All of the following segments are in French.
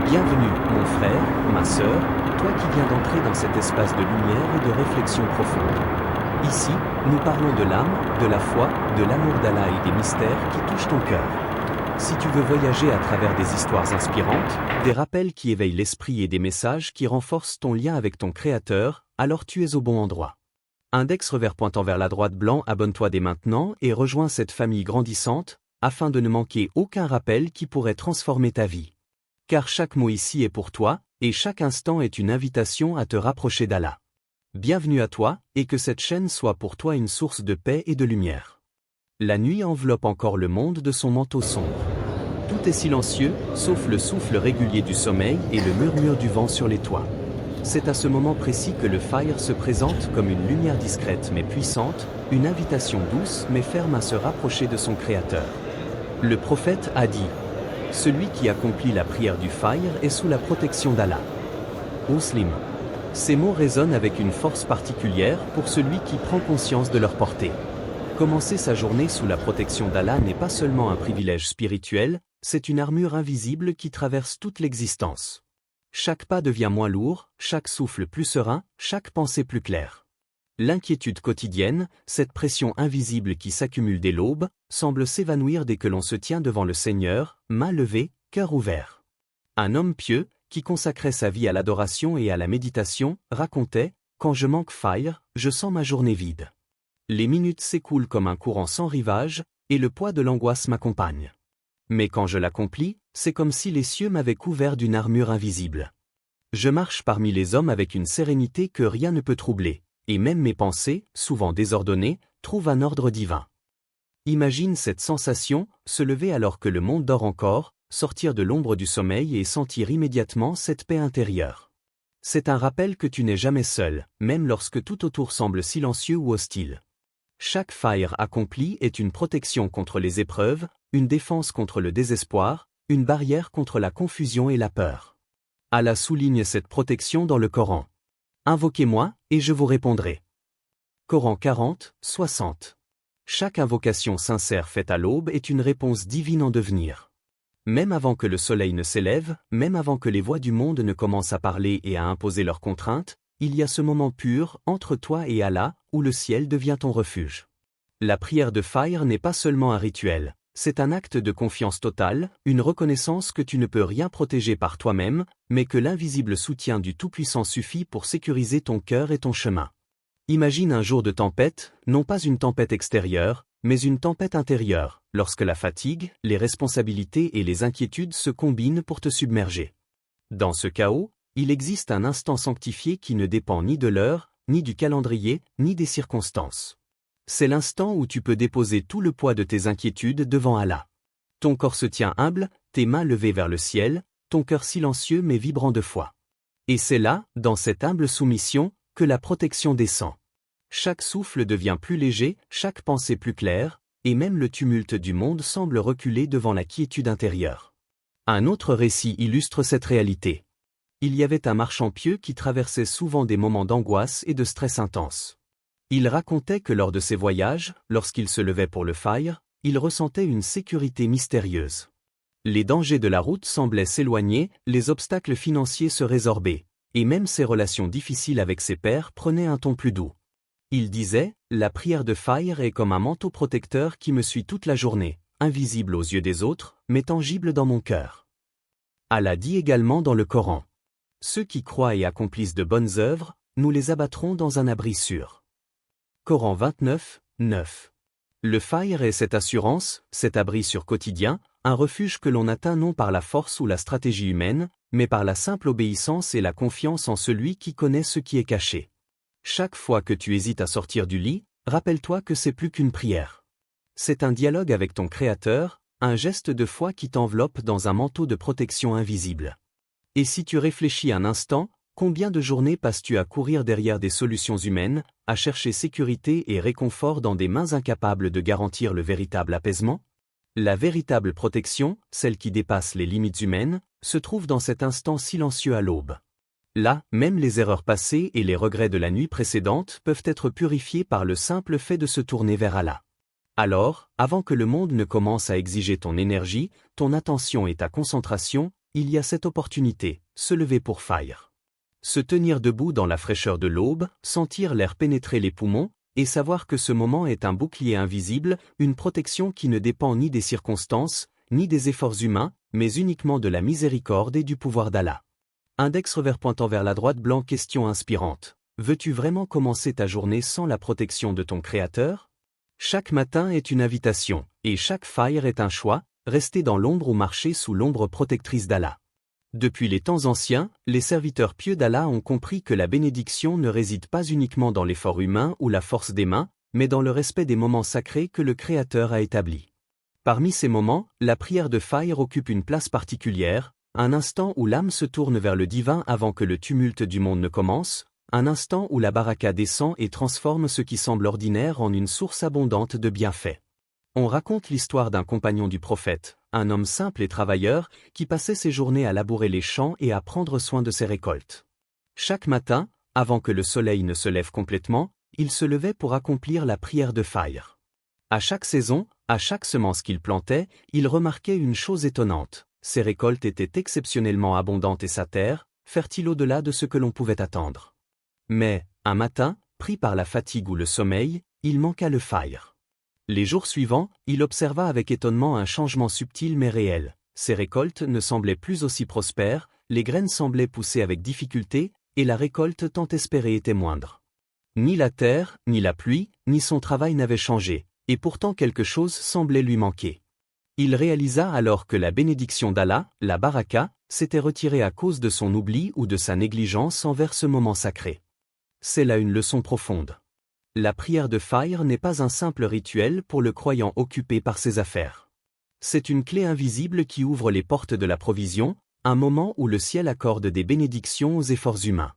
Bienvenue, mon frère, ma sœur, toi qui viens d'entrer dans cet espace de lumière et de réflexion profonde. Ici, nous parlons de l'âme, de la foi, de l'amour d'Allah et des mystères qui touchent ton cœur. Si tu veux voyager à travers des histoires inspirantes, des rappels qui éveillent l'esprit et des messages qui renforcent ton lien avec ton Créateur, alors tu es au bon endroit. Index revers pointant vers la droite blanc, abonne-toi dès maintenant et rejoins cette famille grandissante, afin de ne manquer aucun rappel qui pourrait transformer ta vie. Car chaque mot ici est pour toi, et chaque instant est une invitation à te rapprocher d'Allah. Bienvenue à toi, et que cette chaîne soit pour toi une source de paix et de lumière. La nuit enveloppe encore le monde de son manteau sombre. Tout est silencieux, sauf le souffle régulier du sommeil et le murmure du vent sur les toits. C'est à ce moment précis que le Fajr se présente comme une lumière discrète mais puissante, une invitation douce mais ferme à se rapprocher de son Créateur. Le prophète a dit: celui qui accomplit la prière du Fajr est sous la protection d'Allah. Muslim. Ces mots résonnent avec une force particulière pour celui qui prend conscience de leur portée. Commencer sa journée sous la protection d'Allah n'est pas seulement un privilège spirituel, c'est une armure invisible qui traverse toute l'existence. Chaque pas devient moins lourd, chaque souffle plus serein, chaque pensée plus claire. L'inquiétude quotidienne, cette pression invisible qui s'accumule dès l'aube, semble s'évanouir dès que l'on se tient devant le Seigneur, main levée, cœur ouvert. Un homme pieux, qui consacrait sa vie à l'adoration et à la méditation, racontait: quand je manque Fajr, je sens ma journée vide. Les minutes s'écoulent comme un courant sans rivage, et le poids de l'angoisse m'accompagne. Mais quand je l'accomplis, c'est comme si les cieux m'avaient couvert d'une armure invisible. Je marche parmi les hommes avec une sérénité que rien ne peut troubler, et même mes pensées, souvent désordonnées, trouvent un ordre divin. Imagine cette sensation, se lever alors que le monde dort encore, sortir de l'ombre du sommeil et sentir immédiatement cette paix intérieure. C'est un rappel que tu n'es jamais seul, même lorsque tout autour semble silencieux ou hostile. Chaque Fajr accompli est une protection contre les épreuves, une défense contre le désespoir, une barrière contre la confusion et la peur. Allah souligne cette protection dans le Coran. Invoquez-moi, et je vous répondrai. Coran 40, 60. Chaque invocation sincère faite à l'aube est une réponse divine en devenir. Même avant que le soleil ne s'élève, même avant que les voix du monde ne commencent à parler et à imposer leurs contraintes, il y a ce moment pur, entre toi et Allah, où le ciel devient ton refuge. La prière de Fajr n'est pas seulement un rituel, c'est un acte de confiance totale, une reconnaissance que tu ne peux rien protéger par toi-même, mais que l'invisible soutien du Tout-Puissant suffit pour sécuriser ton cœur et ton chemin. Imagine un jour de tempête, non pas une tempête extérieure, mais une tempête intérieure, lorsque la fatigue, les responsabilités et les inquiétudes se combinent pour te submerger. Dans ce chaos, il existe un instant sanctifié qui ne dépend ni de l'heure, ni du calendrier, ni des circonstances. C'est l'instant où tu peux déposer tout le poids de tes inquiétudes devant Allah. Ton corps se tient humble, tes mains levées vers le ciel, ton cœur silencieux mais vibrant de foi. Et c'est là, dans cette humble soumission, que la protection descend. Chaque souffle devient plus léger, chaque pensée plus claire, et même le tumulte du monde semble reculer devant la quiétude intérieure. Un autre récit illustre cette réalité. Il y avait un marchand pieux qui traversait souvent des moments d'angoisse et de stress intense. Il racontait que lors de ses voyages, lorsqu'il se levait pour le Fajr, il ressentait une sécurité mystérieuse. Les dangers de la route semblaient s'éloigner, les obstacles financiers se résorbaient, et même ses relations difficiles avec ses pairs prenaient un ton plus doux. Il disait: la prière de Fajr est comme un manteau protecteur qui me suit toute la journée, invisible aux yeux des autres, mais tangible dans mon cœur. Allah dit également dans le Coran: ceux qui croient et accomplissent de bonnes œuvres, nous les abattrons dans un abri sûr. Coran 29, 9. Le Fajr est cette assurance, cet abri sûr quotidien, un refuge que l'on atteint non par la force ou la stratégie humaine, mais par la simple obéissance et la confiance en celui qui connaît ce qui est caché. Chaque fois que tu hésites à sortir du lit, rappelle-toi que c'est plus qu'une prière. C'est un dialogue avec ton Créateur, un geste de foi qui t'enveloppe dans un manteau de protection invisible. Et si tu réfléchis un instant, combien de journées passes-tu à courir derrière des solutions humaines, à chercher sécurité et réconfort dans des mains incapables de garantir le véritable apaisement? La véritable protection, celle qui dépasse les limites humaines, se trouve dans cet instant silencieux à l'aube. Là, même les erreurs passées et les regrets de la nuit précédente peuvent être purifiés par le simple fait de se tourner vers Allah. Alors, avant que le monde ne commence à exiger ton énergie, ton attention et ta concentration, il y a cette opportunité, se lever pour Fajr. Se tenir debout dans la fraîcheur de l'aube, sentir l'air pénétrer les poumons, et savoir que ce moment est un bouclier invisible, une protection qui ne dépend ni des circonstances, ni des efforts humains, mais uniquement de la miséricorde et du pouvoir d'Allah. Index revers pointant vers la droite blanc. Question inspirante. Veux-tu vraiment commencer ta journée sans la protection de ton Créateur? Chaque matin est une invitation, et chaque Fajr est un choix, rester dans l'ombre ou marcher sous l'ombre protectrice d'Allah. Depuis les temps anciens, les serviteurs pieux d'Allah ont compris que la bénédiction ne réside pas uniquement dans l'effort humain ou la force des mains, mais dans le respect des moments sacrés que le Créateur a établis. Parmi ces moments, la prière de Fajr occupe une place particulière, un instant où l'âme se tourne vers le divin avant que le tumulte du monde ne commence, un instant où la baraka descend et transforme ce qui semble ordinaire en une source abondante de bienfaits. On raconte l'histoire d'un compagnon du prophète, un homme simple et travailleur, qui passait ses journées à labourer les champs et à prendre soin de ses récoltes. Chaque matin, avant que le soleil ne se lève complètement, il se levait pour accomplir la prière de Fajr. À chaque saison, à chaque semence qu'il plantait, il remarquait une chose étonnante, ses récoltes étaient exceptionnellement abondantes et sa terre, fertile au-delà de ce que l'on pouvait attendre. Mais, un matin, pris par la fatigue ou le sommeil, il manqua le Fajr. Les jours suivants, il observa avec étonnement un changement subtil mais réel. Ses récoltes ne semblaient plus aussi prospères, les graines semblaient pousser avec difficulté, et la récolte tant espérée était moindre. Ni la terre, ni la pluie, ni son travail n'avaient changé, et pourtant quelque chose semblait lui manquer. Il réalisa alors que la bénédiction d'Allah, la baraka, s'était retirée à cause de son oubli ou de sa négligence envers ce moment sacré. C'est là une leçon profonde. La prière de Fajr n'est pas un simple rituel pour le croyant occupé par ses affaires. C'est une clé invisible qui ouvre les portes de la provision, un moment où le ciel accorde des bénédictions aux efforts humains.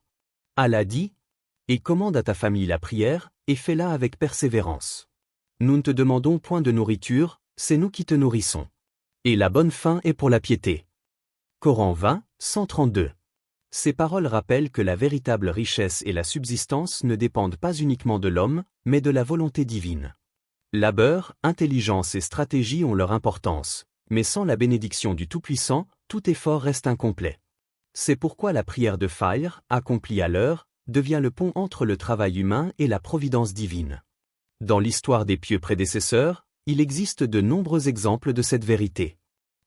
Allah dit « Et commande à ta famille la prière, et fais-la avec persévérance. Nous ne te demandons point de nourriture, c'est nous qui te nourrissons. Et la bonne faim est pour la piété. » Coran 20, 132. Ces paroles rappellent que la véritable richesse et la subsistance ne dépendent pas uniquement de l'homme, mais de la volonté divine. Labeur, intelligence et stratégie ont leur importance, mais sans la bénédiction du Tout-Puissant, tout effort reste incomplet. C'est pourquoi la prière de Fajr, accomplie à l'heure, devient le pont entre le travail humain et la providence divine. Dans l'histoire des pieux prédécesseurs, il existe de nombreux exemples de cette vérité.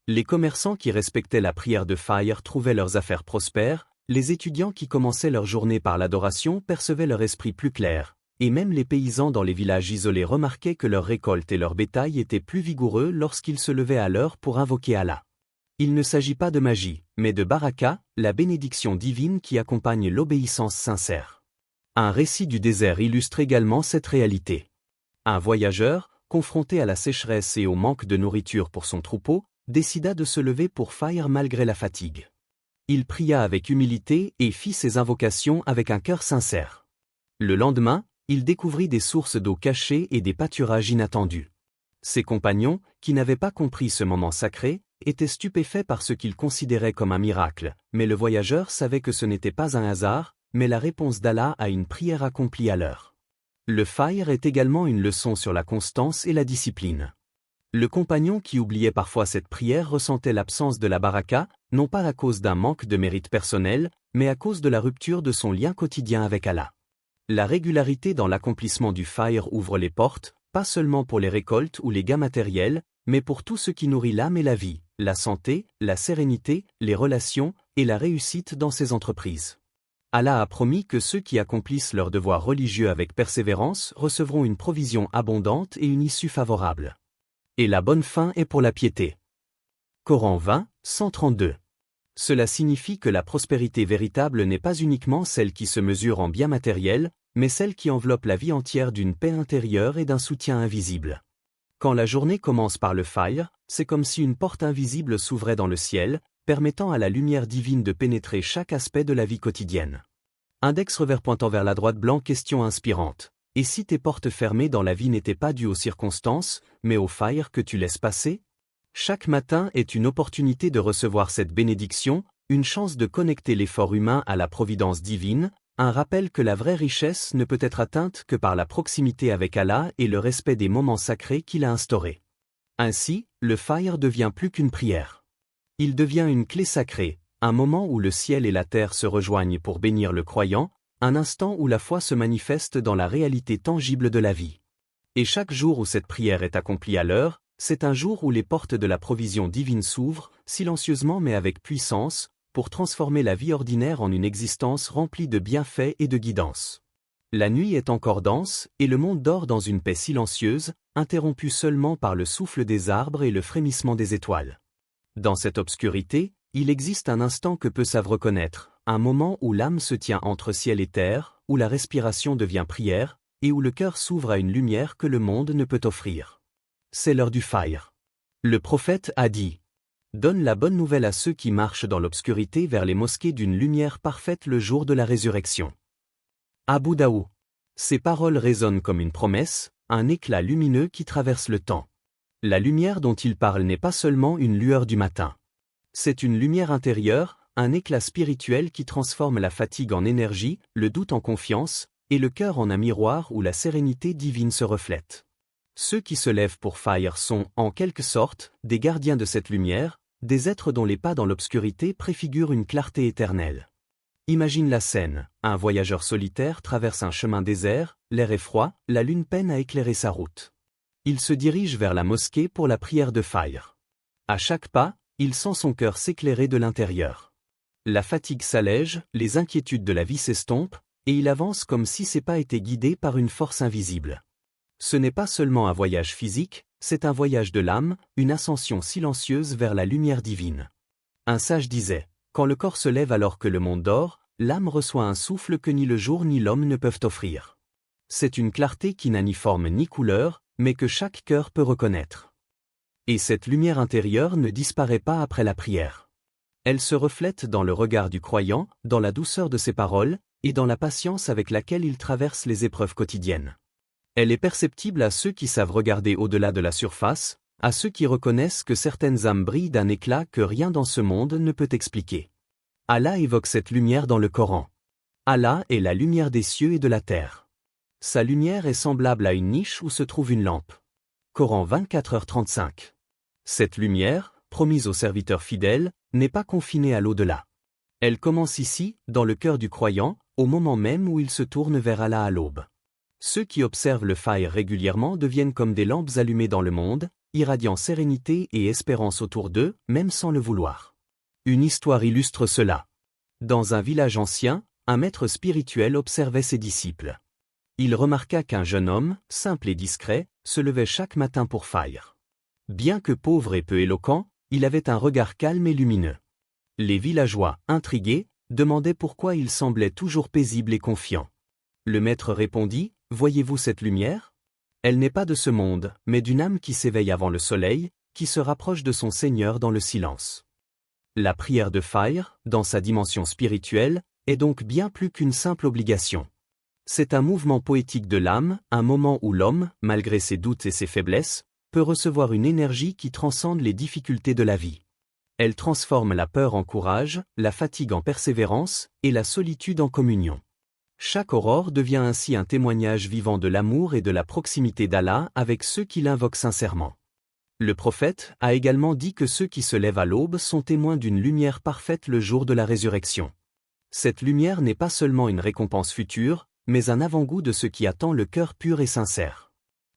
Les commerçants qui respectaient la prière de Fajr trouvaient leurs affaires prospères, les étudiants qui commençaient leur journée par l'adoration percevaient leur esprit plus clair, et même les paysans dans les villages isolés remarquaient que leurs récoltes et leur bétail étaient plus vigoureux lorsqu'ils se levaient à l'heure pour invoquer Allah. Il ne s'agit pas de magie, mais de baraka, la bénédiction divine qui accompagne l'obéissance sincère. Un récit du désert illustre également cette réalité. Un voyageur, confronté à la sécheresse et au manque de nourriture pour son troupeau, décida de se lever pour Fajr malgré la fatigue. Il pria avec humilité et fit ses invocations avec un cœur sincère. Le lendemain, il découvrit des sources d'eau cachées et des pâturages inattendus. Ses compagnons, qui n'avaient pas compris ce moment sacré, étaient stupéfaits par ce qu'ils considéraient comme un miracle, mais le voyageur savait que ce n'était pas un hasard, mais la réponse d'Allah à une prière accomplie à l'heure. Le Fajr est également une leçon sur la constance et la discipline. Le compagnon qui oubliait parfois cette prière ressentait l'absence de la baraka, non pas à cause d'un manque de mérite personnel, mais à cause de la rupture de son lien quotidien avec Allah. La régularité dans l'accomplissement du Fajr ouvre les portes, pas seulement pour les récoltes ou les gains matériels, mais pour tout ce qui nourrit l'âme et la vie, la santé, la sérénité, les relations et la réussite dans ses entreprises. Allah a promis que ceux qui accomplissent leurs devoirs religieux avec persévérance recevront une provision abondante et une issue favorable. Et la bonne fin est pour la piété. Coran 20, 132. Cela signifie que la prospérité véritable n'est pas uniquement celle qui se mesure en biens matériels, mais celle qui enveloppe la vie entière d'une paix intérieure et d'un soutien invisible. Quand la journée commence par le Fajr, c'est comme si une porte invisible s'ouvrait dans le ciel, permettant à la lumière divine de pénétrer chaque aspect de la vie quotidienne. Index revers pointant vers la droite blanc. Question inspirante. Et si tes portes fermées dans la vie n'étaient pas dues aux circonstances, mais au Fajr que tu laisses passer? Chaque matin est une opportunité de recevoir cette bénédiction, une chance de connecter l'effort humain à la providence divine, un rappel que la vraie richesse ne peut être atteinte que par la proximité avec Allah et le respect des moments sacrés qu'il a instaurés. Ainsi, le Fajr devient plus qu'une prière. Il devient une clé sacrée, un moment où le ciel et la terre se rejoignent pour bénir le croyant, un instant où la foi se manifeste dans la réalité tangible de la vie. Et chaque jour où cette prière est accomplie à l'heure, c'est un jour où les portes de la provision divine s'ouvrent, silencieusement mais avec puissance, pour transformer la vie ordinaire en une existence remplie de bienfaits et de guidance. La nuit est encore dense, et le monde dort dans une paix silencieuse, interrompue seulement par le souffle des arbres et le frémissement des étoiles. Dans cette obscurité, il existe un instant que peu savent reconnaître, un moment où l'âme se tient entre ciel et terre, où la respiration devient prière, et où le cœur s'ouvre à une lumière que le monde ne peut offrir. C'est l'heure du Fajr. Le prophète a dit « Donne la bonne nouvelle à ceux qui marchent dans l'obscurité vers les mosquées d'une lumière parfaite le jour de la résurrection. » Abu Daoud. Ces paroles résonnent comme une promesse, un éclat lumineux qui traverse le temps. La lumière dont il parle n'est pas seulement une lueur du matin. C'est une lumière intérieure, un éclat spirituel qui transforme la fatigue en énergie, le doute en confiance, et le cœur en un miroir où la sérénité divine se reflète. Ceux qui se lèvent pour Fajr sont, en quelque sorte, des gardiens de cette lumière, des êtres dont les pas dans l'obscurité préfigurent une clarté éternelle. Imagine la scène, un voyageur solitaire traverse un chemin désert, l'air est froid, la lune peine à éclairer sa route. Il se dirige vers la mosquée pour la prière de Fajr. À chaque pas, il sent son cœur s'éclairer de l'intérieur. La fatigue s'allège, les inquiétudes de la vie s'estompent, et il avance comme si ses pas étaient guidés par une force invisible. Ce n'est pas seulement un voyage physique, c'est un voyage de l'âme, une ascension silencieuse vers la lumière divine. Un sage disait, quand le corps se lève alors que le monde dort, l'âme reçoit un souffle que ni le jour ni l'homme ne peuvent offrir. C'est une clarté qui n'a ni forme ni couleur, mais que chaque cœur peut reconnaître. Et cette lumière intérieure ne disparaît pas après la prière. Elle se reflète dans le regard du croyant, dans la douceur de ses paroles, et dans la patience avec laquelle il traverse les épreuves quotidiennes. Elle est perceptible à ceux qui savent regarder au-delà de la surface, à ceux qui reconnaissent que certaines âmes brillent d'un éclat que rien dans ce monde ne peut expliquer. Allah évoque cette lumière dans le Coran. Allah est la lumière des cieux et de la terre. Sa lumière est semblable à une niche où se trouve une lampe. Coran 24h35. Cette lumière, promise aux serviteurs fidèles, n'est pas confinée à l'au-delà. Elle commence ici, dans le cœur du croyant, au moment même où il se tourne vers Allah à l'aube. Ceux qui observent le Fajr régulièrement deviennent comme des lampes allumées dans le monde, irradiant sérénité et espérance autour d'eux, même sans le vouloir. Une histoire illustre cela. Dans un village ancien, un maître spirituel observait ses disciples. Il remarqua qu'un jeune homme, simple et discret, se levait chaque matin pour Fajr. Bien que pauvre et peu éloquent, il avait un regard calme et lumineux. Les villageois, intrigués, demandaient pourquoi il semblait toujours paisible et confiant. Le maître répondit, « Voyez-vous cette lumière ? Elle n'est pas de ce monde, mais d'une âme qui s'éveille avant le soleil, qui se rapproche de son Seigneur dans le silence. » La prière de Fajr, dans sa dimension spirituelle, est donc bien plus qu'une simple obligation. C'est un mouvement poétique de l'âme, un moment où l'homme, malgré ses doutes et ses faiblesses, peut recevoir une énergie qui transcende les difficultés de la vie. Elle transforme la peur en courage, la fatigue en persévérance, et la solitude en communion. Chaque aurore devient ainsi un témoignage vivant de l'amour et de la proximité d'Allah avec ceux qui l'invoquent sincèrement. Le prophète a également dit que ceux qui se lèvent à l'aube sont témoins d'une lumière parfaite le jour de la résurrection. Cette lumière n'est pas seulement une récompense future, mais un avant-goût de ce qui attend le cœur pur et sincère.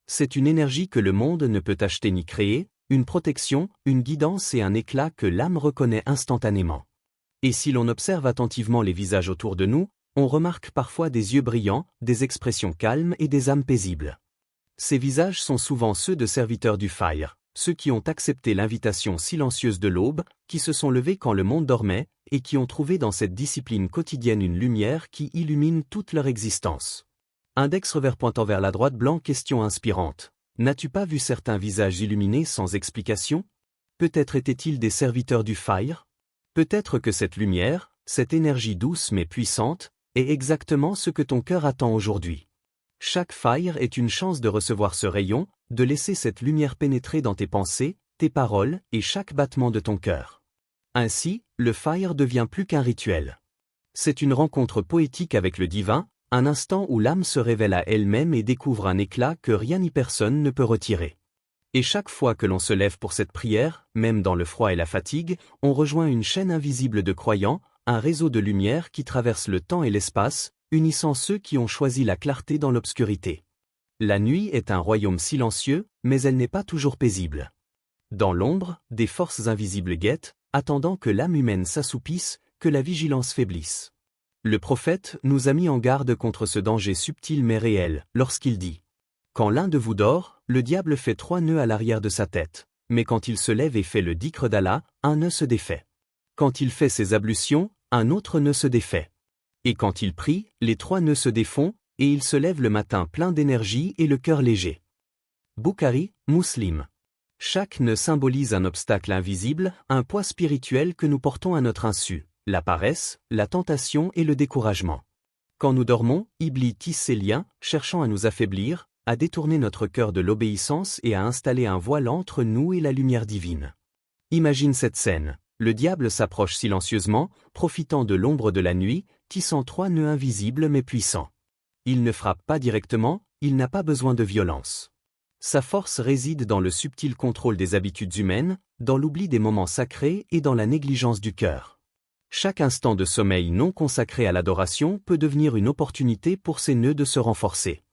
C'est une énergie que le monde ne peut acheter ni créer, une protection, une guidance et un éclat que l'âme reconnaît instantanément. Et si l'on observe attentivement les visages autour de nous, on remarque parfois des yeux brillants, des expressions calmes et des âmes paisibles. Ces visages sont souvent ceux de serviteurs du Fajr, ceux qui ont accepté l'invitation silencieuse de l'aube, qui se sont levés quand le monde dormait, et qui ont trouvé dans cette discipline quotidienne une lumière qui illumine toute leur existence. Index revers pointant vers la droite blanc. Question inspirante. N'as-tu pas vu certains visages illuminés sans explication? Peut-être étaient-ils des serviteurs du Fajr? Peut-être que cette lumière, cette énergie douce mais puissante, est exactement ce que ton cœur attend aujourd'hui. Chaque Fajr est une chance de recevoir ce rayon, de laisser cette lumière pénétrer dans tes pensées, tes paroles et chaque battement de ton cœur. Ainsi, le Fajr devient plus qu'un rituel. C'est une rencontre poétique avec le divin, un instant où l'âme se révèle à elle-même et découvre un éclat que rien ni personne ne peut retirer. Et chaque fois que l'on se lève pour cette prière, même dans le froid et la fatigue, on rejoint une chaîne invisible de croyants, un réseau de lumière qui traverse le temps et l'espace, unissant ceux qui ont choisi la clarté dans l'obscurité. La nuit est un royaume silencieux, mais elle n'est pas toujours paisible. Dans l'ombre, des forces invisibles guettent, attendant que l'âme humaine s'assoupisse, que la vigilance faiblisse. Le prophète nous a mis en garde contre ce danger subtil mais réel, lorsqu'il dit « Quand l'un de vous dort, le diable fait 3 nœuds à l'arrière de sa tête, mais quand il se lève et fait le dhikr d'Allah, un nœud se défait. Quand il fait ses ablutions, un autre nœud se défait. Et quand il prie, les 3 nœuds se défont, et il se lève le matin plein d'énergie et le cœur léger. » Bukhari, Muslim. Chaque nœud symbolise un obstacle invisible, un poids spirituel que nous portons à notre insu, la paresse, la tentation et le découragement. Quand nous dormons, Iblis tisse ses liens, cherchant à nous affaiblir, à détourner notre cœur de l'obéissance et à installer un voile entre nous et la lumière divine. Imagine cette scène. Le diable s'approche silencieusement, profitant de l'ombre de la nuit, tissant 3 nœuds invisibles mais puissants. Il ne frappe pas directement, il n'a pas besoin de violence. Sa force réside dans le subtil contrôle des habitudes humaines, dans l'oubli des moments sacrés et dans la négligence du cœur. Chaque instant de sommeil non consacré à l'adoration peut devenir une opportunité pour ces nœuds de se renforcer.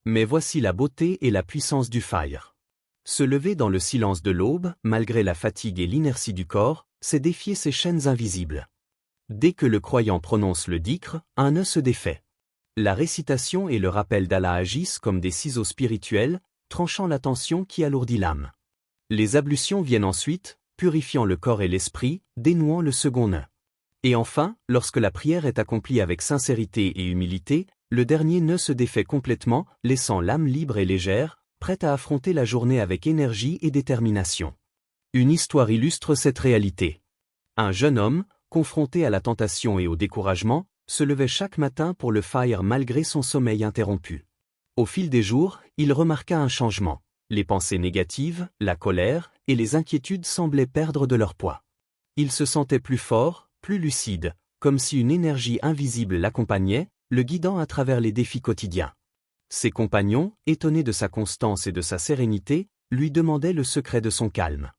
Mais voici la beauté et la puissance du fajr. Se lever dans le silence de l'aube, malgré la fatigue et l'inertie du corps, c'est défier ces chaînes invisibles. Dès que le croyant prononce le dhikr, un nœud se défait. La récitation et le rappel d'Allah agissent comme des ciseaux spirituels, tranchant la tension qui alourdit l'âme. Les ablutions viennent ensuite, purifiant le corps et l'esprit, dénouant le second nœud. Et enfin, lorsque la prière est accomplie avec sincérité et humilité, le dernier nœud se défait complètement, laissant l'âme libre et légère, prête à affronter la journée avec énergie et détermination. Une histoire illustre cette réalité. Un jeune homme, confronté à la tentation et au découragement, se levait chaque matin pour le fajr malgré son sommeil interrompu. Au fil des jours, il remarqua un changement. Les pensées négatives, la colère et les inquiétudes semblaient perdre de leur poids. Il se sentait plus fort, plus lucide, comme si une énergie invisible l'accompagnait, le guidant à travers les défis quotidiens. Ses compagnons, étonnés de sa constance et de sa sérénité, lui demandaient le secret de son calme.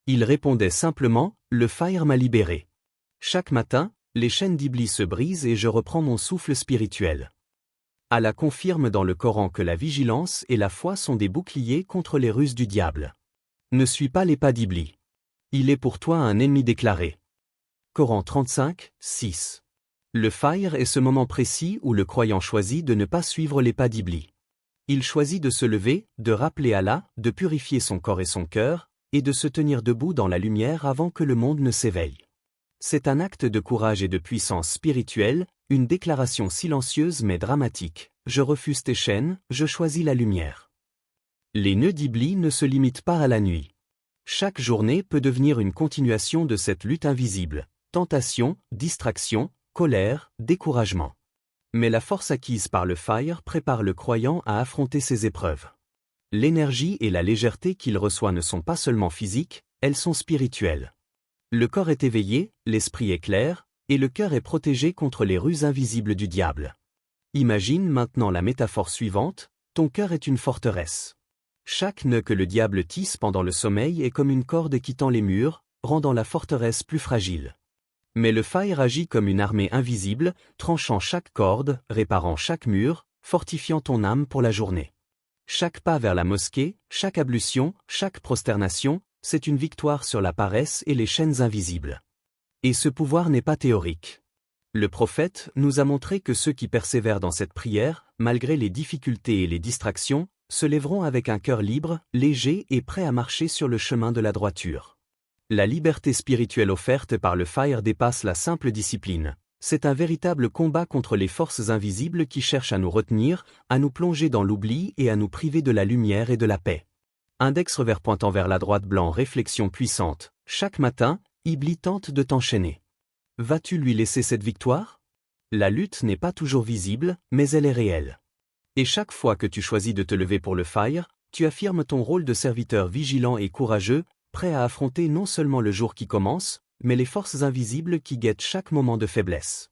Il répondait simplement « Le fajr m'a libéré. Chaque matin, les chaînes d'Iblis se brisent et je reprends mon souffle spirituel. » Allah confirme dans le Coran que la vigilance et la foi sont des boucliers contre les ruses du diable. Ne suis pas les pas d'Iblis. Il est pour toi un ennemi déclaré. Coran 35, 6. Le fajr est ce moment précis où le croyant choisit de ne pas suivre les pas d'Iblis. Il choisit de se lever, de rappeler Allah, de purifier son corps et son cœur, et de se tenir debout dans la lumière avant que le monde ne s'éveille. C'est un acte de courage et de puissance spirituelle, une déclaration silencieuse mais dramatique. Je refuse tes chaînes, je choisis la lumière. Les nœuds d'Iblis ne se limitent pas à la nuit. Chaque journée peut devenir une continuation de cette lutte invisible. Tentation, distraction, colère, découragement. Mais la force acquise par le fajr prépare le croyant à affronter ces épreuves. L'énergie et la légèreté qu'il reçoit ne sont pas seulement physiques, elles sont spirituelles. Le corps est éveillé, l'esprit est clair, et le cœur est protégé contre les ruses invisibles du diable. Imagine maintenant la métaphore suivante, ton cœur est une forteresse. Chaque nœud que le diable tisse pendant le sommeil est comme une corde qui tend les murs, rendant la forteresse plus fragile. Mais le fajr agit comme une armée invisible, tranchant chaque corde, réparant chaque mur, fortifiant ton âme pour la journée. Chaque pas vers la mosquée, chaque ablution, chaque prosternation, c'est une victoire sur la paresse et les chaînes invisibles. Et ce pouvoir n'est pas théorique. Le prophète nous a montré que ceux qui persévèrent dans cette prière, malgré les difficultés et les distractions, se lèveront avec un cœur libre, léger et prêt à marcher sur le chemin de la droiture. La liberté spirituelle offerte par le fajr dépasse la simple discipline. C'est un véritable combat contre les forces invisibles qui cherchent à nous retenir, à nous plonger dans l'oubli et à nous priver de la lumière et de la paix. Index revers pointant vers la droite blanc réflexion puissante. Chaque matin, Iblis tente de t'enchaîner. Vas-tu lui laisser cette victoire? La lutte n'est pas toujours visible, mais elle est réelle. Et chaque fois que tu choisis de te lever pour le fajr, tu affirmes ton rôle de serviteur vigilant et courageux, prêt à affronter non seulement le jour qui commence, mais les forces invisibles qui guettent chaque moment de faiblesse.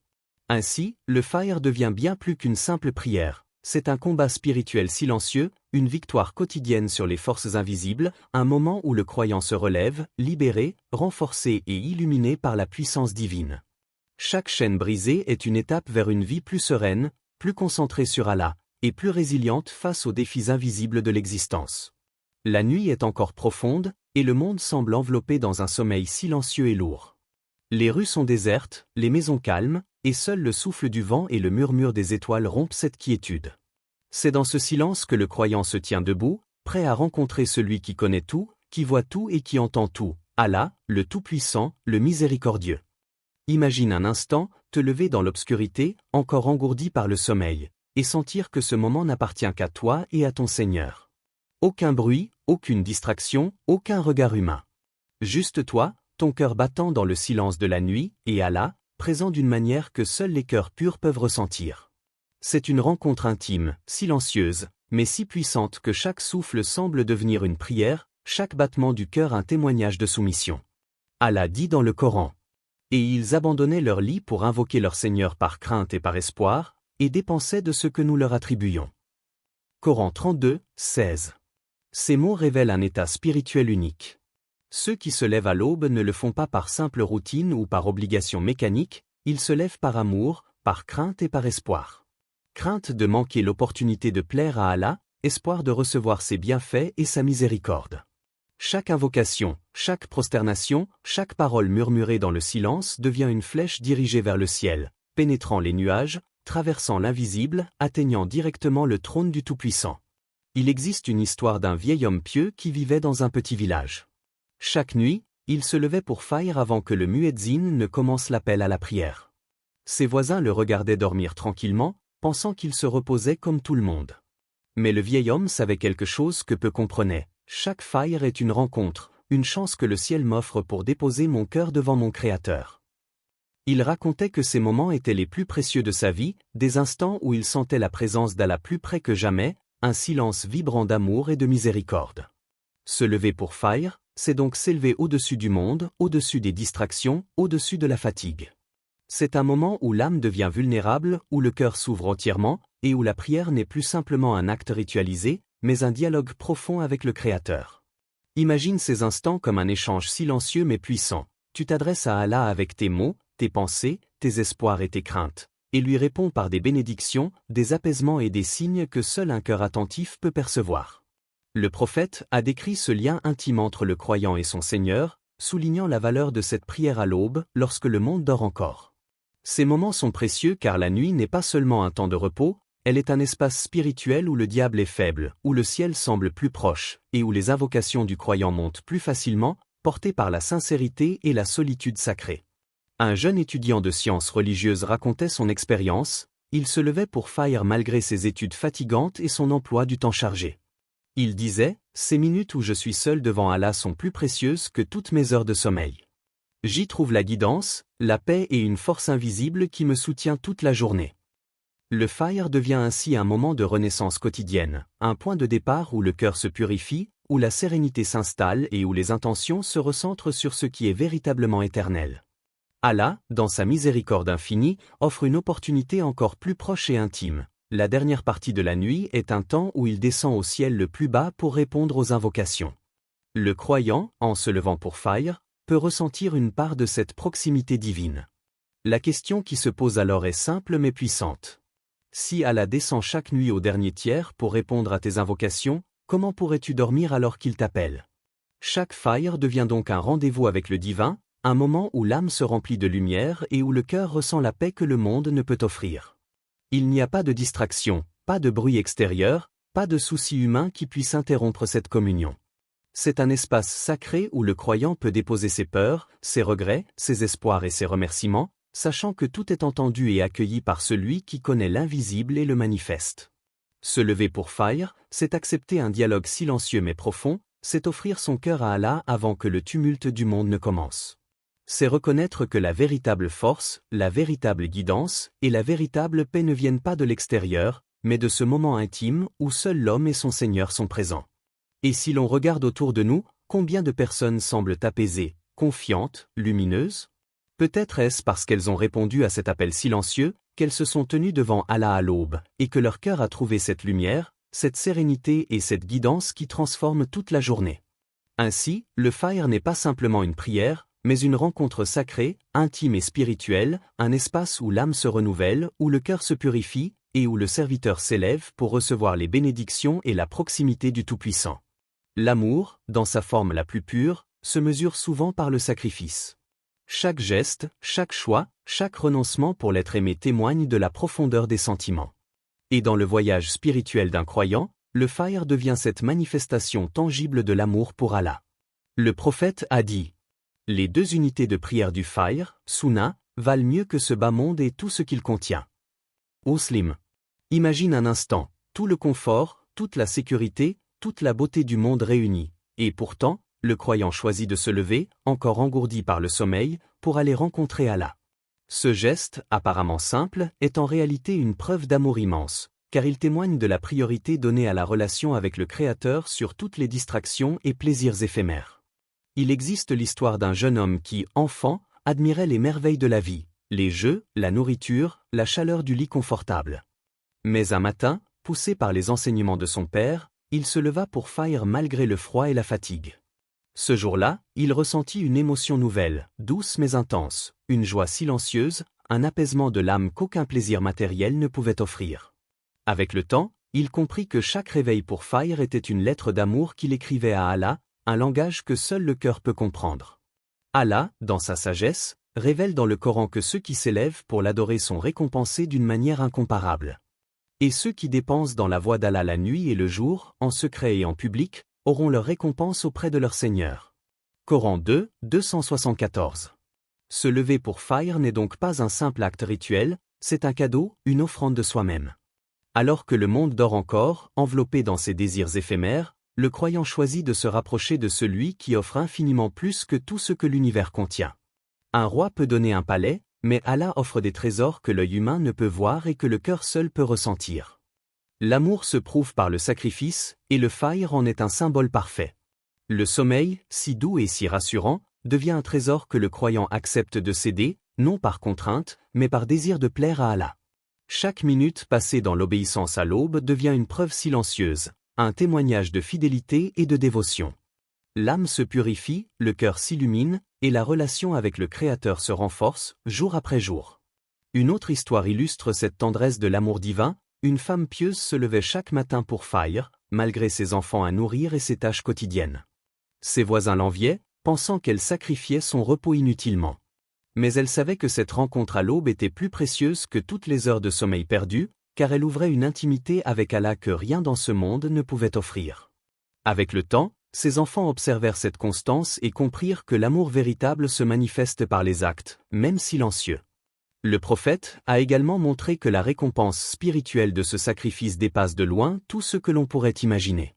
Ainsi, le fajr devient bien plus qu'une simple prière, c'est un combat spirituel silencieux, une victoire quotidienne sur les forces invisibles, un moment où le croyant se relève, libéré, renforcé et illuminé par la puissance divine. Chaque chaîne brisée est une étape vers une vie plus sereine, plus concentrée sur Allah, et plus résiliente face aux défis invisibles de l'existence. La nuit est encore profonde, et le monde semble enveloppé dans un sommeil silencieux et lourd. Les rues sont désertes, les maisons calmes, et seul le souffle du vent et le murmure des étoiles rompent cette quiétude. C'est dans ce silence que le croyant se tient debout, prêt à rencontrer celui qui connaît tout, qui voit tout et qui entend tout, Allah, le Tout-Puissant, le Miséricordieux. Imagine un instant, te lever dans l'obscurité, encore engourdi par le sommeil, et sentir que ce moment n'appartient qu'à toi et à ton Seigneur. Aucun bruit, aucune distraction, aucun regard humain. Juste toi, ton cœur battant dans le silence de la nuit, et Allah, présent d'une manière que seuls les cœurs purs peuvent ressentir. C'est une rencontre intime, silencieuse, mais si puissante que chaque souffle semble devenir une prière, chaque battement du cœur un témoignage de soumission. Allah dit dans le Coran. Et ils abandonnaient leur lit pour invoquer leur Seigneur par crainte et par espoir, et dépensaient de ce que nous leur attribuions. Coran 32, 16. Ces mots révèlent un état spirituel unique. Ceux qui se lèvent à l'aube ne le font pas par simple routine ou par obligation mécanique, ils se lèvent par amour, par crainte et par espoir. Crainte de manquer l'opportunité de plaire à Allah, espoir de recevoir ses bienfaits et sa miséricorde. Chaque invocation, chaque prosternation, chaque parole murmurée dans le silence devient une flèche dirigée vers le ciel, pénétrant les nuages, traversant l'invisible, atteignant directement le trône du Tout-Puissant. Il existe une histoire d'un vieil homme pieux qui vivait dans un petit village. Chaque nuit, il se levait pour faïr avant que le muezzin ne commence l'appel à la prière. Ses voisins le regardaient dormir tranquillement, pensant qu'il se reposait comme tout le monde. Mais le vieil homme savait quelque chose que peu comprenaient. Chaque faïr est une rencontre, une chance que le ciel m'offre pour déposer mon cœur devant mon Créateur. Il racontait que ces moments étaient les plus précieux de sa vie, des instants où il sentait la présence d'Allah plus près que jamais, un silence vibrant d'amour et de miséricorde. Se lever pour faïr, c'est donc s'élever au-dessus du monde, au-dessus des distractions, au-dessus de la fatigue. C'est un moment où l'âme devient vulnérable, où le cœur s'ouvre entièrement, et où la prière n'est plus simplement un acte ritualisé, mais un dialogue profond avec le Créateur. Imagine ces instants comme un échange silencieux mais puissant. Tu t'adresses à Allah avec tes mots, tes pensées, tes espoirs et tes craintes, et lui réponds par des bénédictions, des apaisements et des signes que seul un cœur attentif peut percevoir. Le prophète a décrit ce lien intime entre le croyant et son Seigneur, soulignant la valeur de cette prière à l'aube, lorsque le monde dort encore. Ces moments sont précieux car la nuit n'est pas seulement un temps de repos, elle est un espace spirituel où le diable est faible, où le ciel semble plus proche, et où les invocations du croyant montent plus facilement, portées par la sincérité et la solitude sacrée. Un jeune étudiant de sciences religieuses racontait son expérience, il se levait pour faïr malgré ses études fatigantes et son emploi du temps chargé. Il disait, « Ces minutes où je suis seul devant Allah sont plus précieuses que toutes mes heures de sommeil. J'y trouve la guidance, la paix et une force invisible qui me soutient toute la journée. » Le faïr devient ainsi un moment de renaissance quotidienne, un point de départ où le cœur se purifie, où la sérénité s'installe et où les intentions se recentrent sur ce qui est véritablement éternel. Allah, dans sa miséricorde infinie, offre une opportunité encore plus proche et intime. La dernière partie de la nuit est un temps où il descend au ciel le plus bas pour répondre aux invocations. Le croyant, en se levant pour faïr, peut ressentir une part de cette proximité divine. La question qui se pose alors est simple mais puissante. Si Allah descend chaque nuit au dernier tiers pour répondre à tes invocations, comment pourrais-tu dormir alors qu'il t'appelle? Chaque faïr devient donc un rendez-vous avec le divin, un moment où l'âme se remplit de lumière et où le cœur ressent la paix que le monde ne peut offrir. Il n'y a pas de distraction, pas de bruit extérieur, pas de souci humain qui puisse interrompre cette communion. C'est un espace sacré où le croyant peut déposer ses peurs, ses regrets, ses espoirs et ses remerciements, sachant que tout est entendu et accueilli par celui qui connaît l'invisible et le manifeste. Se lever pour faïr, c'est accepter un dialogue silencieux mais profond, c'est offrir son cœur à Allah avant que le tumulte du monde ne commence. C'est reconnaître que la véritable force, la véritable guidance et la véritable paix ne viennent pas de l'extérieur, mais de ce moment intime où seul l'homme et son Seigneur sont présents. Et si l'on regarde autour de nous, combien de personnes semblent apaisées, confiantes, lumineuses? Peut-être est-ce parce qu'elles ont répondu à cet appel silencieux, qu'elles se sont tenues devant Allah à l'aube, et que leur cœur a trouvé cette lumière, cette sérénité et cette guidance qui transforment toute la journée. Ainsi, le Fajr n'est pas simplement une prière, mais une rencontre sacrée, intime et spirituelle, un espace où l'âme se renouvelle, où le cœur se purifie, et où le serviteur s'élève pour recevoir les bénédictions et la proximité du Tout-Puissant. L'amour, dans sa forme la plus pure, se mesure souvent par le sacrifice. Chaque geste, chaque choix, chaque renoncement pour l'être aimé témoigne de la profondeur des sentiments. Et dans le voyage spirituel d'un croyant, le Fajr devient cette manifestation tangible de l'amour pour Allah. Le prophète a dit: les 2 unités de prière du Fajr, Sunna, valent mieux que ce bas monde et tout ce qu'il contient. Muslim. Imagine un instant, tout le confort, toute la sécurité, toute la beauté du monde réunis, et pourtant, le croyant choisit de se lever, encore engourdi par le sommeil, pour aller rencontrer Allah. Ce geste, apparemment simple, est en réalité une preuve d'amour immense, car il témoigne de la priorité donnée à la relation avec le Créateur sur toutes les distractions et plaisirs éphémères. Il existe l'histoire d'un jeune homme qui, enfant, admirait les merveilles de la vie, les jeux, la nourriture, la chaleur du lit confortable. Mais un matin, poussé par les enseignements de son père, il se leva pour Fajr malgré le froid et la fatigue. Ce jour-là, il ressentit une émotion nouvelle, douce mais intense, une joie silencieuse, un apaisement de l'âme qu'aucun plaisir matériel ne pouvait offrir. Avec le temps, il comprit que chaque réveil pour Fajr était une lettre d'amour qu'il écrivait à Allah, un langage que seul le cœur peut comprendre. Allah, dans sa sagesse, révèle dans le Coran que ceux qui s'élèvent pour l'adorer sont récompensés d'une manière incomparable. Et ceux qui dépensent dans la voie d'Allah la nuit et le jour, en secret et en public, auront leur récompense auprès de leur Seigneur. Coran 2, 274. Se lever pour Fajr n'est donc pas un simple acte rituel, c'est un cadeau, une offrande de soi-même. Alors que le monde dort encore, enveloppé dans ses désirs éphémères, le croyant choisit de se rapprocher de celui qui offre infiniment plus que tout ce que l'univers contient. Un roi peut donner un palais, mais Allah offre des trésors que l'œil humain ne peut voir et que le cœur seul peut ressentir. L'amour se prouve par le sacrifice, et le Fajr en est un symbole parfait. Le sommeil, si doux et si rassurant, devient un trésor que le croyant accepte de céder, non par contrainte, mais par désir de plaire à Allah. Chaque minute passée dans l'obéissance à l'aube devient une preuve silencieuse, un témoignage de fidélité et de dévotion. L'âme se purifie, le cœur s'illumine, et la relation avec le Créateur se renforce, jour après jour. Une autre histoire illustre cette tendresse de l'amour divin. Une femme pieuse se levait chaque matin pour Fajr, malgré ses enfants à nourrir et ses tâches quotidiennes. Ses voisins l'enviaient, pensant qu'elle sacrifiait son repos inutilement. Mais elle savait que cette rencontre à l'aube était plus précieuse que toutes les heures de sommeil perdues, car elle ouvrait une intimité avec Allah que rien dans ce monde ne pouvait offrir. Avec le temps, ses enfants observèrent cette constance et comprirent que l'amour véritable se manifeste par les actes, même silencieux. Le prophète a également montré que la récompense spirituelle de ce sacrifice dépasse de loin tout ce que l'on pourrait imaginer.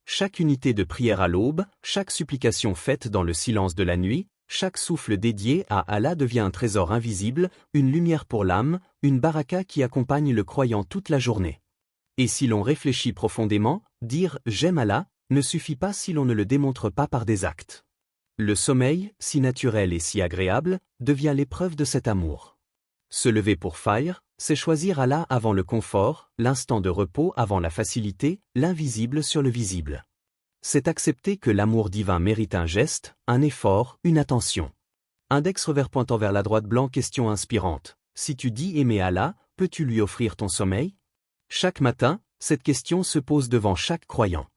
Chaque unité de prière à l'aube, chaque supplication faite dans le silence de la nuit, chaque souffle dédié à Allah devient un trésor invisible, une lumière pour l'âme, une baraka qui accompagne le croyant toute la journée. Et si l'on réfléchit profondément, dire « j'aime Allah » ne suffit pas si l'on ne le démontre pas par des actes. Le sommeil, si naturel et si agréable, devient l'épreuve de cet amour. Se lever pour Fajr, c'est choisir Allah avant le confort, l'instant de repos avant la facilité, l'invisible sur le visible. C'est accepter que l'amour divin mérite un geste, un effort, une attention. Index revers pointant vers la droite blanc. Question inspirante. Si tu dis aimer Allah, peux-tu lui offrir ton sommeil? Chaque matin, cette question se pose devant chaque croyant.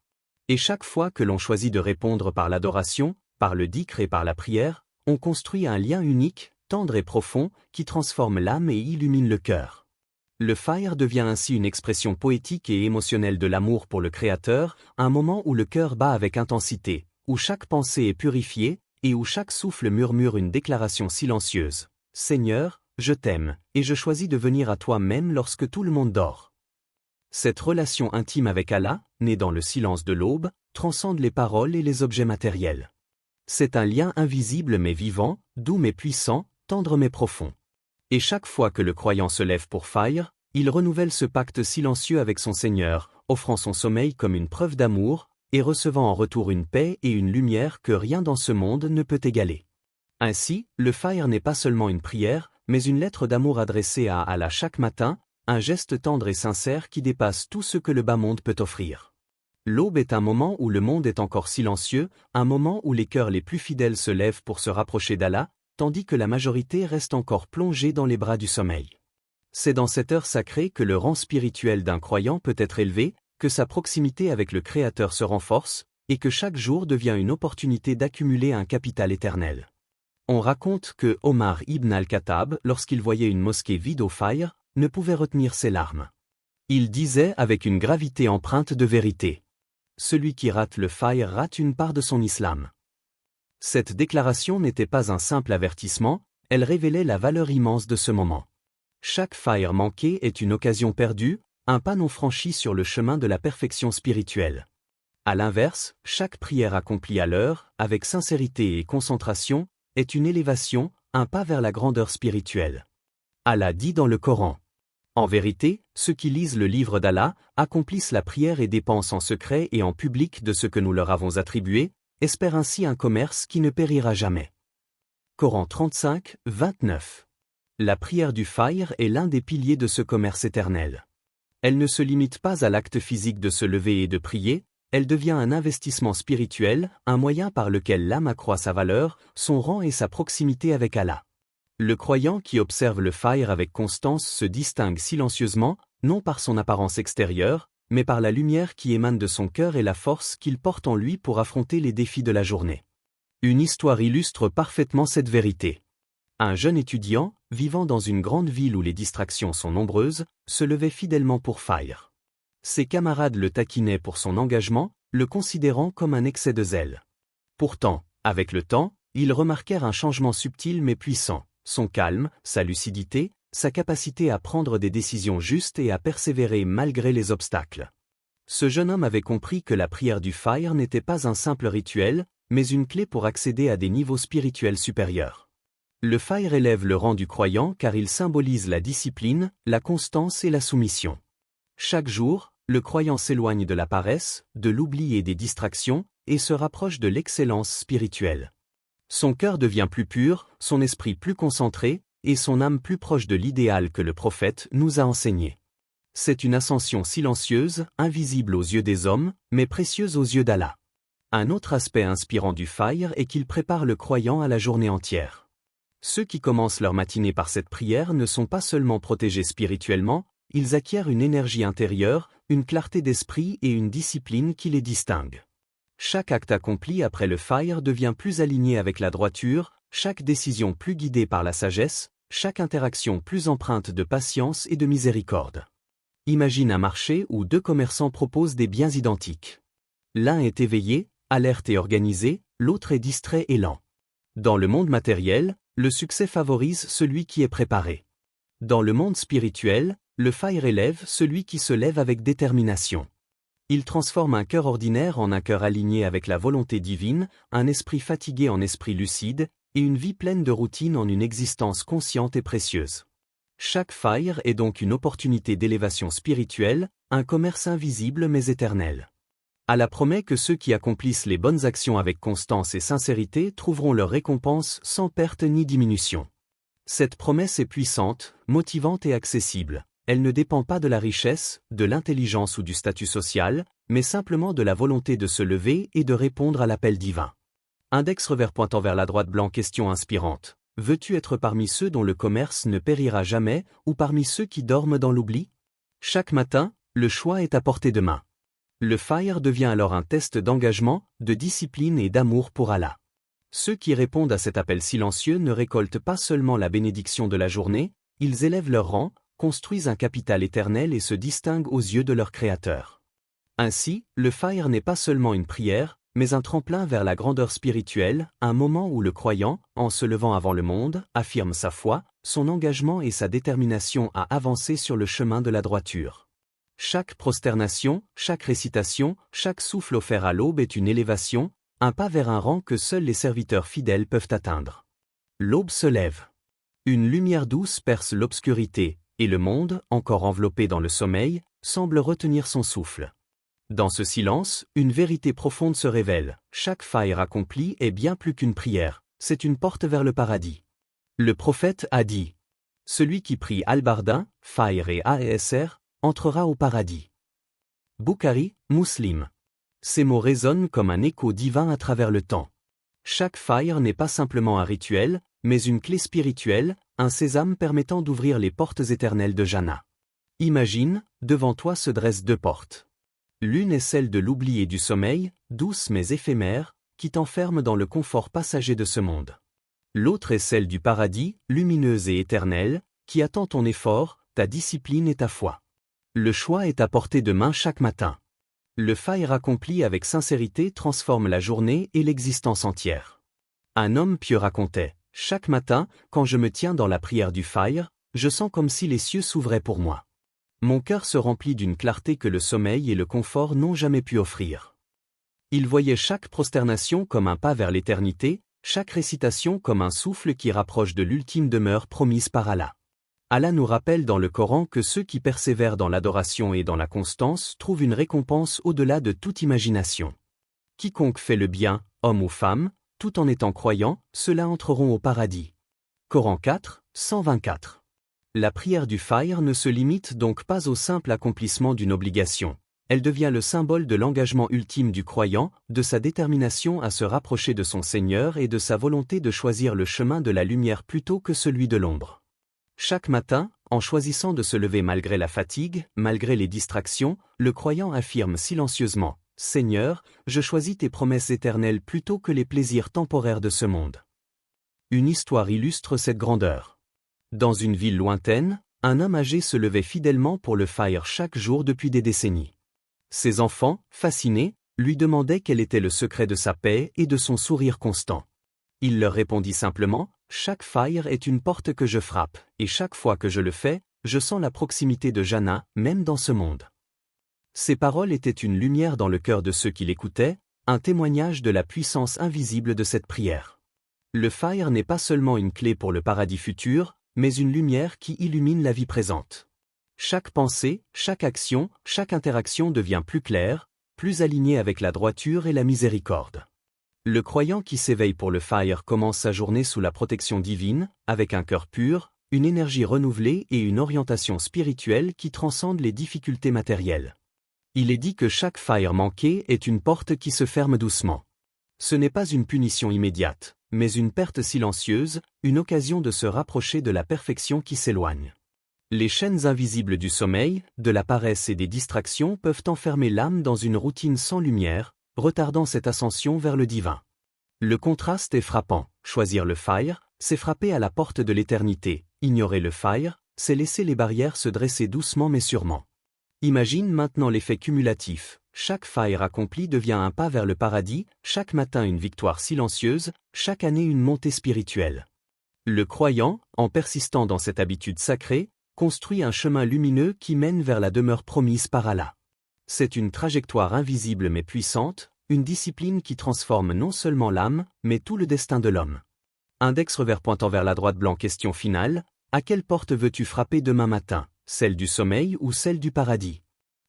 Et chaque fois que l'on choisit de répondre par l'adoration, par le dhikr et par la prière, on construit un lien unique, tendre et profond, qui transforme l'âme et illumine le cœur. Le Fajr devient ainsi une expression poétique et émotionnelle de l'amour pour le Créateur, un moment où le cœur bat avec intensité, où chaque pensée est purifiée, et où chaque souffle murmure une déclaration silencieuse. « Seigneur, je t'aime, et je choisis de venir à toi même lorsque tout le monde dort. » Cette relation intime avec Allah, née dans le silence de l'aube, transcende les paroles et les objets matériels. C'est un lien invisible mais vivant, doux mais puissant, tendre mais profond. Et chaque fois que le croyant se lève pour Fajr, il renouvelle ce pacte silencieux avec son Seigneur, offrant son sommeil comme une preuve d'amour, et recevant en retour une paix et une lumière que rien dans ce monde ne peut égaler. Ainsi, le Fajr n'est pas seulement une prière, mais une lettre d'amour adressée à Allah chaque matin, un geste tendre et sincère qui dépasse tout ce que le bas monde peut offrir. L'aube est un moment où le monde est encore silencieux, un moment où les cœurs les plus fidèles se lèvent pour se rapprocher d'Allah, tandis que la majorité reste encore plongée dans les bras du sommeil. C'est dans cette heure sacrée que le rang spirituel d'un croyant peut être élevé, que sa proximité avec le Créateur se renforce, et que chaque jour devient une opportunité d'accumuler un capital éternel. On raconte que Omar ibn al-Khattab, lorsqu'il voyait une mosquée vide au Fajr, ne pouvait retenir ses larmes. Il disait avec une gravité empreinte de vérité: celui qui rate le Fajr rate une part de son islam. Cette déclaration n'était pas un simple avertissement, elle révélait la valeur immense de ce moment. Chaque Fajr manqué est une occasion perdue, un pas non franchi sur le chemin de la perfection spirituelle. À l'inverse, chaque prière accomplie à l'heure, avec sincérité et concentration, est une élévation, un pas vers la grandeur spirituelle. Allah dit dans le Coran: en vérité, ceux qui lisent le livre d'Allah, accomplissent la prière et dépensent en secret et en public de ce que nous leur avons attribué, espèrent ainsi un commerce qui ne périra jamais. Coran 35, 29. La prière du Fajr est l'un des piliers de ce commerce éternel. Elle ne se limite pas à l'acte physique de se lever et de prier, elle devient un investissement spirituel, un moyen par lequel l'âme accroît sa valeur, son rang et sa proximité avec Allah. Le croyant qui observe le Fajr avec constance se distingue silencieusement, non par son apparence extérieure, mais par la lumière qui émane de son cœur et la force qu'il porte en lui pour affronter les défis de la journée. Une histoire illustre parfaitement cette vérité. Un jeune étudiant, vivant dans une grande ville où les distractions sont nombreuses, se levait fidèlement pour Fajr. Ses camarades le taquinaient pour son engagement, le considérant comme un excès de zèle. Pourtant, avec le temps, ils remarquèrent un changement subtil mais puissant: son calme, sa lucidité, sa capacité à prendre des décisions justes et à persévérer malgré les obstacles. Ce jeune homme avait compris que la prière du Fajr n'était pas un simple rituel, mais une clé pour accéder à des niveaux spirituels supérieurs. Le Fajr élève le rang du croyant car il symbolise la discipline, la constance et la soumission. Chaque jour, le croyant s'éloigne de la paresse, de l'oubli et des distractions, et se rapproche de l'excellence spirituelle. Son cœur devient plus pur, son esprit plus concentré, et son âme plus proche de l'idéal que le prophète nous a enseigné. C'est une ascension silencieuse, invisible aux yeux des hommes, mais précieuse aux yeux d'Allah. Un autre aspect inspirant du Fajr est qu'il prépare le croyant à la journée entière. Ceux qui commencent leur matinée par cette prière ne sont pas seulement protégés spirituellement, ils acquièrent une énergie intérieure, une clarté d'esprit et une discipline qui les distinguent. Chaque acte accompli après le Fajr devient plus aligné avec la droiture, chaque décision plus guidée par la sagesse, chaque interaction plus empreinte de patience et de miséricorde. Imagine un marché où deux commerçants proposent des biens identiques. L'un est éveillé, alerte et organisé, l'autre est distrait et lent. Dans le monde matériel, le succès favorise celui qui est préparé. Dans le monde spirituel, le Fajr élève celui qui se lève avec détermination. Il transforme un cœur ordinaire en un cœur aligné avec la volonté divine, un esprit fatigué en esprit lucide, et une vie pleine de routine en une existence consciente et précieuse. Chaque Fajr est donc une opportunité d'élévation spirituelle, un commerce invisible mais éternel. Allah promet que ceux qui accomplissent les bonnes actions avec constance et sincérité trouveront leur récompense sans perte ni diminution. Cette promesse est puissante, motivante et accessible. Elle ne dépend pas de la richesse, de l'intelligence ou du statut social, mais simplement de la volonté de se lever et de répondre à l'appel divin. Index revers pointant vers la droite blanc. Question inspirante. Veux-tu être parmi ceux dont le commerce ne périra jamais, ou parmi ceux qui dorment dans l'oubli? Chaque matin, le choix est à portée de main. Le Fajr devient alors un test d'engagement, de discipline et d'amour pour Allah. Ceux qui répondent à cet appel silencieux ne récoltent pas seulement la bénédiction de la journée, ils élèvent leur rang, construisent un capital éternel et se distinguent aux yeux de leur Créateur. Ainsi, le Fajr n'est pas seulement une prière, mais un tremplin vers la grandeur spirituelle, un moment où le croyant, en se levant avant le monde, affirme sa foi, son engagement et sa détermination à avancer sur le chemin de la droiture. Chaque prosternation, chaque récitation, chaque souffle offert à l'aube est une élévation, un pas vers un rang que seuls les serviteurs fidèles peuvent atteindre. L'aube se lève. Une lumière douce perce l'obscurité, et le monde, encore enveloppé dans le sommeil, semble retenir son souffle. Dans ce silence, une vérité profonde se révèle. Chaque Fajr accompli est bien plus qu'une prière, c'est une porte vers le paradis. Le prophète a dit: Celui qui prie Albardin, Fire et AESR, entrera au paradis. Bukhari, Muslim. Ces mots résonnent comme un écho divin à travers le temps. Chaque Fire n'est pas simplement un rituel, mais une clé spirituelle, un sésame permettant d'ouvrir les portes éternelles de Jannah. Imagine, devant toi se dressent deux portes. L'une est celle de l'oubli et du sommeil, douce mais éphémère, qui t'enferme dans le confort passager de ce monde. L'autre est celle du paradis, lumineuse et éternelle, qui attend ton effort, ta discipline et ta foi. Le choix est à portée de main chaque matin. Le Fire accompli avec sincérité transforme la journée et l'existence entière. Un homme pieux racontait, « Chaque matin, quand je me tiens dans la prière du Fire, je sens comme si les cieux s'ouvraient pour moi. Mon cœur se remplit d'une clarté que le sommeil et le confort n'ont jamais pu offrir. » Il voyait chaque prosternation comme un pas vers l'éternité, chaque récitation comme un souffle qui rapproche de l'ultime demeure promise par Allah. Allah nous rappelle dans le Coran que ceux qui persévèrent dans l'adoration et dans la constance trouvent une récompense au-delà de toute imagination. Quiconque fait le bien, homme ou femme, tout en étant croyant, ceux-là entreront au paradis. Coran 4, 124. La prière du Fire ne se limite donc pas au simple accomplissement d'une obligation. Elle devient le symbole de l'engagement ultime du croyant, de sa détermination à se rapprocher de son Seigneur et de sa volonté de choisir le chemin de la lumière plutôt que celui de l'ombre. Chaque matin, en choisissant de se lever malgré la fatigue, malgré les distractions, le croyant affirme silencieusement « Seigneur, je choisis tes promesses éternelles plutôt que les plaisirs temporaires de ce monde. » Une histoire illustre cette grandeur. Dans une ville lointaine, un homme âgé se levait fidèlement pour le Fire chaque jour depuis des décennies. Ses enfants, fascinés, lui demandaient quel était le secret de sa paix et de son sourire constant. Il leur répondit simplement « Chaque Fire est une porte que je frappe, et chaque fois que je le fais, je sens la proximité de Jannah, même dans ce monde. » Ces paroles étaient une lumière dans le cœur de ceux qui l'écoutaient, un témoignage de la puissance invisible de cette prière. Le Fire n'est pas seulement une clé pour le paradis futur, mais une lumière qui illumine la vie présente. Chaque pensée, chaque action, chaque interaction devient plus claire, plus alignée avec la droiture et la miséricorde. Le croyant qui s'éveille pour le Fire commence sa journée sous la protection divine, avec un cœur pur, une énergie renouvelée et une orientation spirituelle qui transcende les difficultés matérielles. Il est dit que chaque Fire manqué est une porte qui se ferme doucement. Ce n'est pas une punition immédiate, mais une perte silencieuse, une occasion de se rapprocher de la perfection qui s'éloigne. Les chaînes invisibles du sommeil, de la paresse et des distractions peuvent enfermer l'âme dans une routine sans lumière, retardant cette ascension vers le divin. Le contraste est frappant. Choisir le Fire, c'est frapper à la porte de l'éternité. Ignorer le Fire, c'est laisser les barrières se dresser doucement mais sûrement. Imagine maintenant l'effet cumulatif. Chaque Fire accompli devient un pas vers le paradis, chaque matin une victoire silencieuse, chaque année une montée spirituelle. Le croyant, en persistant dans cette habitude sacrée, construit un chemin lumineux qui mène vers la demeure promise par Allah. C'est une trajectoire invisible mais puissante, une discipline qui transforme non seulement l'âme, mais tout le destin de l'homme. Index revers pointant vers la droite blanc. Question finale, à quelle porte veux-tu frapper demain matin, celle du sommeil ou celle du paradis?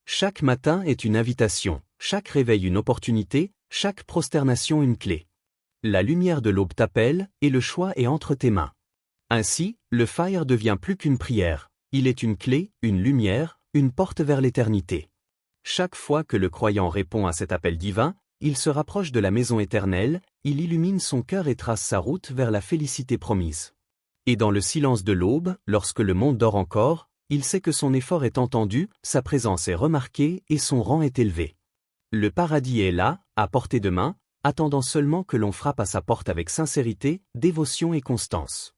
Chaque matin est une invitation, chaque réveil une opportunité, chaque prosternation une clé. La lumière de l'aube t'appelle, et le choix est entre tes mains. Ainsi, le Fire devient plus qu'une prière, il est une clé, une lumière, une porte vers l'éternité. Chaque fois que le croyant répond à cet appel divin, il se rapproche de la maison éternelle, il illumine son cœur et trace sa route vers la félicité promise. Et dans le silence de l'aube, lorsque le monde dort encore, il sait que son effort est entendu, sa présence est remarquée et son rang est élevé. Le paradis est là, à portée de main, attendant seulement que l'on frappe à sa porte avec sincérité, dévotion et constance.